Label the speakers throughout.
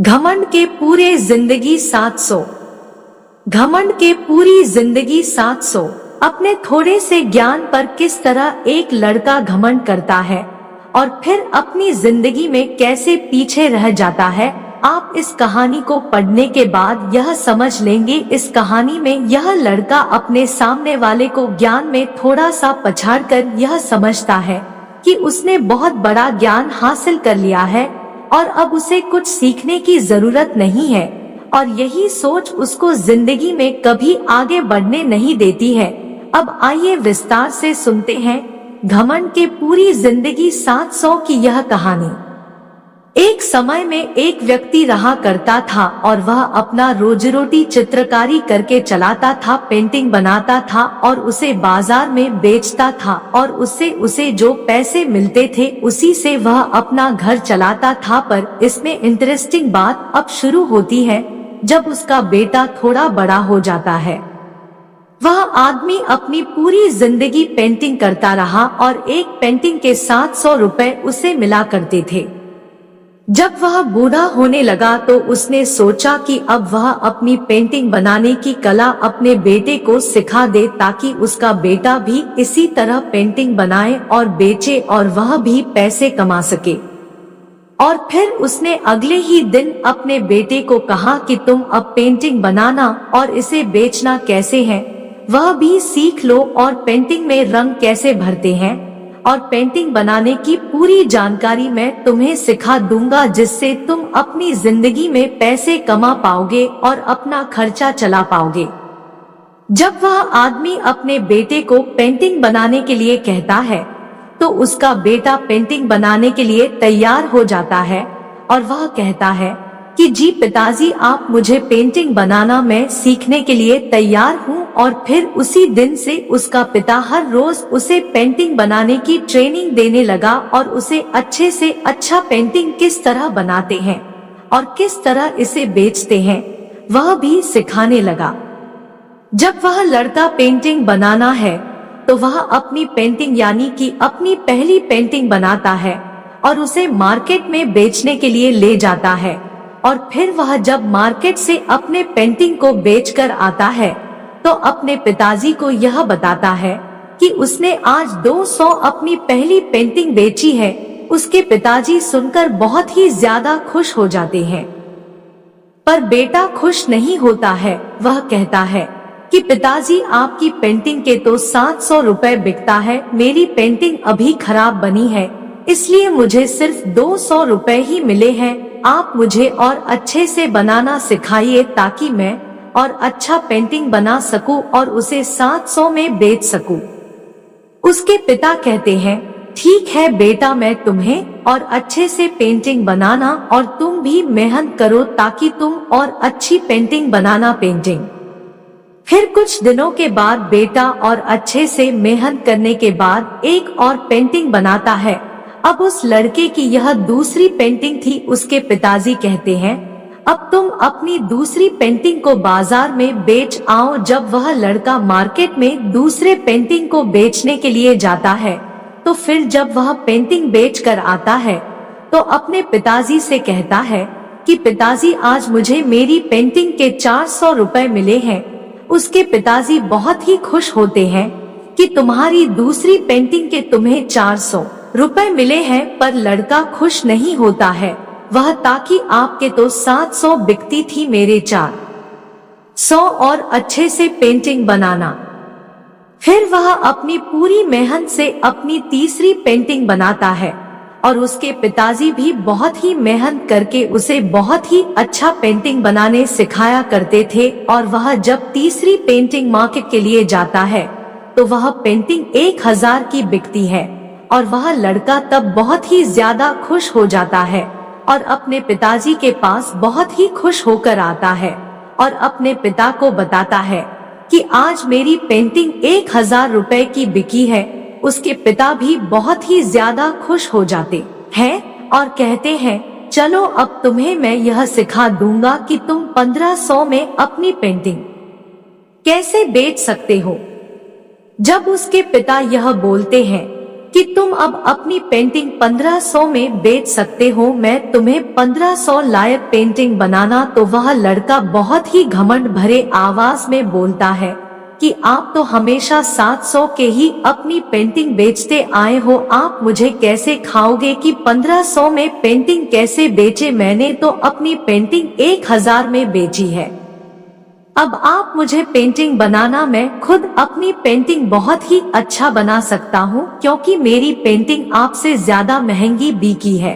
Speaker 1: घमंड के पूरे जिंदगी 700। घमंड के पूरी जिंदगी 700। अपने थोड़े से ज्ञान पर किस तरह एक लड़का घमंड करता है और फिर अपनी जिंदगी में कैसे पीछे रह जाता है, आप इस कहानी को पढ़ने के बाद यह समझ लेंगे। इस कहानी में यह लड़का अपने सामने वाले को ज्ञान में थोड़ा सा पछाड़कर यह समझता है कि उसने बहुत बड़ा ज्ञान हासिल कर लिया है और अब उसे कुछ सीखने की जरूरत नहीं है, और यही सोच उसको जिंदगी में कभी आगे बढ़ने नहीं देती है। अब आइए विस्तार से सुनते हैं घमंड के पूरी जिंदगी 700 की यह कहानी। एक समय में एक व्यक्ति रहा करता था और वह अपना रोजी-रोटी चित्रकारी करके चलाता था, पेंटिंग बनाता था और उसे बाजार में बेचता था और उससे उसे जो पैसे मिलते थे उसी से वह अपना घर चलाता था। पर इसमें इंटरेस्टिंग बात अब शुरू होती है जब उसका बेटा थोड़ा बड़ा हो जाता है। वह आदमी अपनी पूरी जिंदगी पेंटिंग करता रहा और एक पेंटिंग के 700 रुपए उसे मिला करते थे। जब वह बूढ़ा होने लगा तो उसने सोचा कि अब वह अपनी पेंटिंग बनाने की कला अपने बेटे को सिखा दे ताकि उसका बेटा भी इसी तरह पेंटिंग बनाए और बेचे और वह भी पैसे कमा सके। और फिर उसने अगले ही दिन अपने बेटे को कहा कि तुम अब पेंटिंग बनाना और इसे बेचना कैसे है वह भी सीख लो, और पेंटिंग में रंग कैसे भरते हैं और पेंटिंग बनाने की पूरी जानकारी मैं तुम्हें सिखा दूंगा, जिससे तुम अपनी जिंदगी में पैसे कमा पाओगे और अपना खर्चा चला पाओगे। जब वह आदमी अपने बेटे को पेंटिंग बनाने के लिए कहता है तो उसका बेटा पेंटिंग बनाने के लिए तैयार हो जाता है और वह कहता है कि जी पिताजी, आप मुझे पेंटिंग बनाना मैं सीखने के लिए तैयार हूँ। और फिर उसी दिन से उसका पिता हर रोज उसे पेंटिंग बनाने की ट्रेनिंग देने लगा और उसे अच्छे से अच्छा पेंटिंग किस तरह बनाते हैं और किस तरह इसे बेचते हैं वह भी सिखाने लगा। जब वह लड़का पेंटिंग बनाना है तो वह अपनी पेंटिंग यानी कि अपनी पहली पेंटिंग बनाता है और उसे मार्केट में बेचने के लिए ले जाता है। और फिर वह जब मार्केट से अपने पेंटिंग को बेचकर आता है तो अपने पिताजी को यह बताता है कि उसने आज 200 अपनी पहली पेंटिंग बेची है। उसके पिताजी सुनकर बहुत ही ज्यादा खुश हो जाते हैं, पर बेटा खुश नहीं होता है। वह कहता है कि पिताजी, आपकी पेंटिंग के तो 700 रुपए बिकता है, मेरी पेंटिंग अभी खराब बनी है इसलिए मुझे सिर्फ 200 रुपए ही मिले हैं। आप मुझे और अच्छे से बनाना सिखाइए ताकि मैं और अच्छा पेंटिंग बना सकूं और उसे 700 में बेच सकूं। उसके पिता कहते हैं, ठीक है बेटा, मैं तुम्हें और अच्छे से पेंटिंग बनाना और तुम भी मेहनत करो ताकि तुम और अच्छी पेंटिंग बनाना। पेंटिंग फिर कुछ दिनों के बाद बेटा और अच्छे से मेहनत करने के बाद एक और पेंटिंग बनाता है। अब उस लड़के की यह दूसरी पेंटिंग थी। उसके पिताजी कहते हैं, अब तुम अपनी दूसरी पेंटिंग को बाजार में बेच आओ। जब वह लड़का मार्केट में दूसरे पेंटिंग को बेचने के लिए जाता है तो फिर जब वह पेंटिंग बेच कर आता है तो अपने पिताजी से कहता है कि पिताजी, आज मुझे मेरी पेंटिंग के 400 रुपए मिले हैं। उसके पिताजी बहुत ही खुश होते हैं कि तुम्हारी दूसरी पेंटिंग के तुम्हें 400 रुपए मिले हैं, पर लड़का खुश नहीं होता है। वह ताकि आपके तो 700 बिकती थी, मेरे 400 और अच्छे से पेंटिंग बनाना। फिर वह अपनी पूरी मेहनत से अपनी तीसरी पेंटिंग बनाता है और उसके पिताजी भी बहुत ही मेहनत करके उसे बहुत ही अच्छा पेंटिंग बनाने सिखाया करते थे। और वह जब तीसरी पेंटिंग मार्केट के लिए जाता है तो वह पेंटिंग 1000 की बिकती है और वह लड़का तब बहुत ही ज्यादा खुश हो जाता है और अपने पिताजी के पास बहुत ही खुश होकर आता है और अपने पिता को बताता है कि आज मेरी पेंटिंग 1000 रुपए की बिकी है। उसके पिता भी बहुत ही ज्यादा खुश हो जाते हैं और कहते हैं, चलो अब तुम्हें मैं यह सिखा दूंगा कि तुम 1500 में अपनी पेंटिंग कैसे बेच सकते हो। जब उसके पिता यह बोलते हैं कि तुम अब अपनी पेंटिंग 1500 में बेच सकते हो, मैं तुम्हें 1500 लायक पेंटिंग बनाना। तो वह लड़का बहुत ही घमंड भरे आवाज में बोलता है कि आप तो हमेशा 700 के ही अपनी पेंटिंग बेचते आए हो, आप मुझे कैसे खाओगे कि 1500 में पेंटिंग कैसे बेचे, मैंने तो अपनी पेंटिंग 1000 में बेची है। अब आप मुझे पेंटिंग बनाना, मैं खुद अपनी पेंटिंग बहुत ही अच्छा बना सकता हूँ क्योंकि मेरी पेंटिंग आपसे ज्यादा महंगी बिकी है।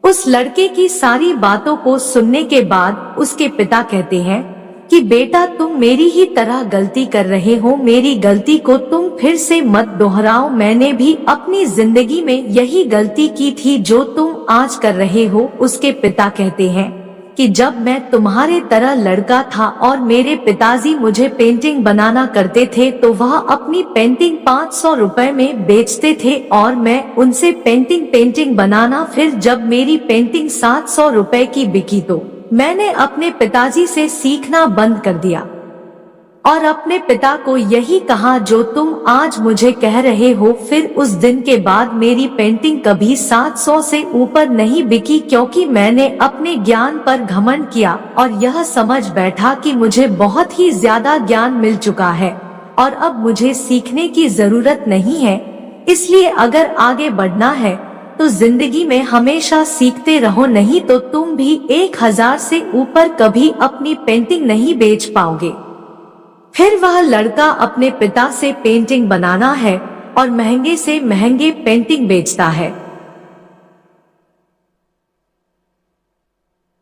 Speaker 1: उस लड़के की सारी बातों को सुनने के बाद उसके पिता कहते हैं कि बेटा तुम मेरी ही तरह गलती कर रहे हो, मेरी गलती को तुम फिर से मत दोहराओ, मैंने भी अपनी जिंदगी में यही गलती की थी जो तुम आज कर रहे हो। उसके पिता कहते हैं कि जब मैं तुम्हारे तरह लड़का था और मेरे पिताजी मुझे पेंटिंग बनाना करते थे तो वह अपनी पेंटिंग 500 रुपए में बेचते थे और मैं उनसे पेंटिंग बनाना, फिर जब मेरी पेंटिंग 700 रुपए की बिकी तो मैंने अपने पिताजी से सीखना बंद कर दिया और अपने पिता को यही कहा जो तुम आज मुझे कह रहे हो। फिर उस दिन के बाद मेरी पेंटिंग कभी 700 से ऊपर नहीं बिकी क्योंकि मैंने अपने ज्ञान पर घमंड किया और यह समझ बैठा कि मुझे बहुत ही ज्यादा ज्ञान मिल चुका है और अब मुझे सीखने की जरूरत नहीं है। इसलिए अगर आगे बढ़ना है तो जिंदगी में हमेशा सीखते रहो, नहीं तो तुम भी 1000 से ऊपर कभी अपनी पेंटिंग नहीं बेच पाओगे। फिर वह लड़का अपने पिता से पेंटिंग बनाना है और महंगे से महंगे पेंटिंग बेचता है।